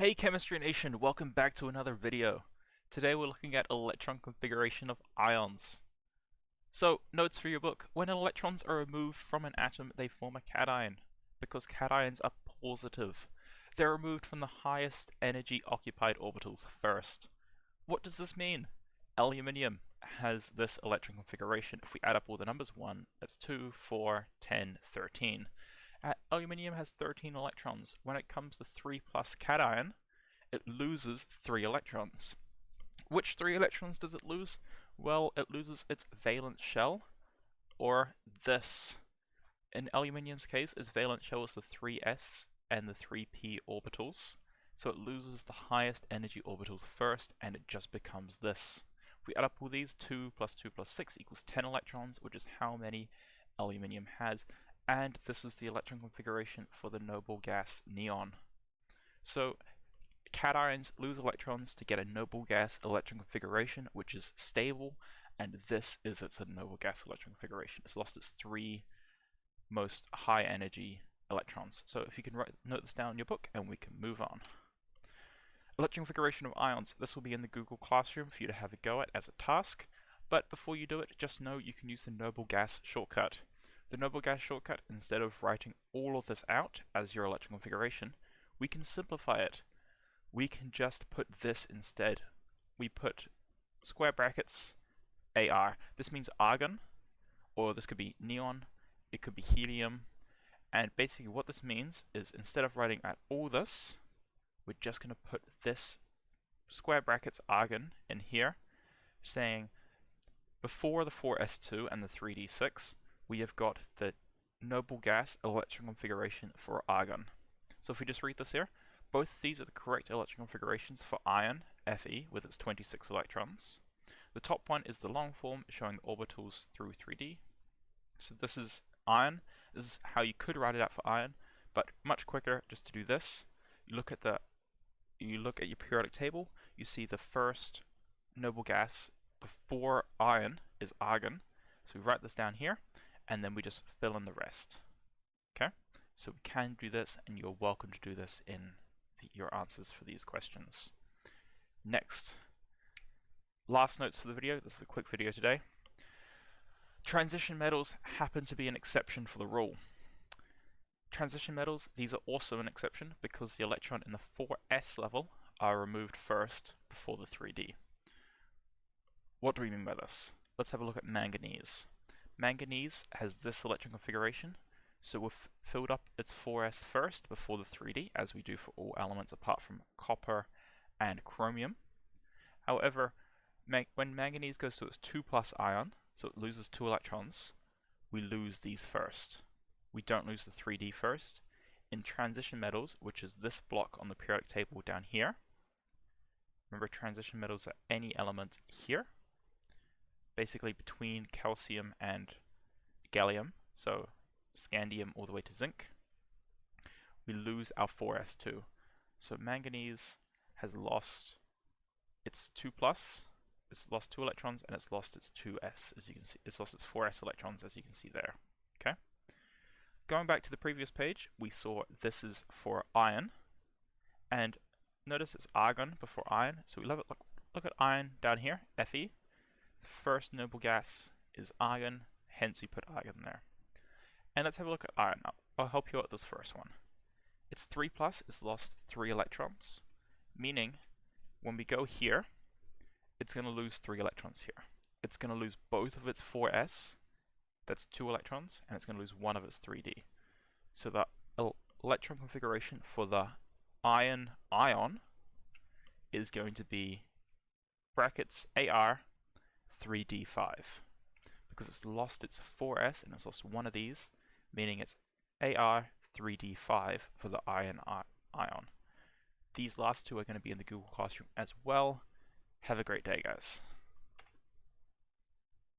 Hey Chemistry Nation, welcome back to another video. Today we're looking at electron configuration of ions. So, notes for your book. When electrons are removed from an atom, they form a cation, because cations are positive. They're removed from the highest energy occupied orbitals first. What does this mean? Aluminium has this electron configuration. If we add up all the numbers, 1, that's 2, 4, 10, 13. Aluminium has 13 electrons. When it comes to 3 plus cation, it loses 3 electrons. Which 3 electrons does it lose? Well, it loses its valence shell, or this. In aluminium's case, its valence shell is the 3s and the 3p orbitals, so it loses the highest energy orbitals first, and it just becomes this. If we add up all these, 2 plus 2 plus 6 equals 10 electrons, which is how many aluminium has, and this is the electron configuration for the noble gas neon. So, cations lose electrons to get a noble gas electron configuration, which is stable, and this is its noble gas electron configuration. It's lost its 3 most high energy electrons. So if you can note this down in your book, and we can move on. Electron configuration of ions. This will be in the Google Classroom for you to have a go at as a task, but before you do it, just know you can use the noble gas shortcut. The noble gas shortcut, instead of writing all of this out as your electron configuration, we can simplify it. We can just put this instead. We put square brackets Ar. This means argon, or this could be neon, it could be helium, and basically what this means is instead of writing out all this, we're just going to put this square brackets argon in here, saying before the 4s2 and the 3d6, we have got the noble gas electron configuration for argon. So if we just read this here, both of these are the correct electron configurations for iron, Fe, with its 26 electrons. The top one is the long form, showing the orbitals through 3D. So this is iron. This is how you could write it out for iron, but much quicker just to do this. You look at your periodic table, you see the first noble gas before iron is argon. So we write this down here, and then we just fill in the rest. Okay? So we can do this, and you're welcome to do this in your answers for these questions. Next, last notes for the video. This is a quick video today. Transition metals happen to be an exception for the rule. Transition metals, these are also an exception because the electron in the 4s level are removed first before the 3d. What do we mean by this? Let's have a look at manganese. Manganese has this electron configuration, so we've filled up its 4s first before the 3d, as we do for all elements apart from copper and chromium. However, when manganese goes to its 2 plus ion, so it loses 2 electrons, we lose these first. We don't lose the 3d first. In transition metals, which is this block on the periodic table down here, remember transition metals are any element here, basically between calcium and gallium, so scandium all the way to zinc, we lose our 4s2. So manganese has lost its 2 plus, it's lost 2 electrons, and it's lost its 2s, as you can see. It's lost its 4s electrons, as you can see there. Okay. Going back to the previous page, we saw this is for iron, and notice it's argon before iron. So we look at iron down here, Fe. The first noble gas is argon, hence we put argon there. And let's have a look at iron now. I'll help you out with this first one. Its 3 plus is lost 3 electrons, meaning when we go here, it's going to lose 3 electrons here. It's going to lose both of its 4s, that's 2 electrons, and it's going to lose one of its 3d. So the electron configuration for the iron ion is going to be brackets Ar 3d5, because it's lost its 4s and it's lost one of these, meaning it's Ar 3d5 for the iron ion. These last two are going to be in the Google Classroom as well. Have a great day, guys.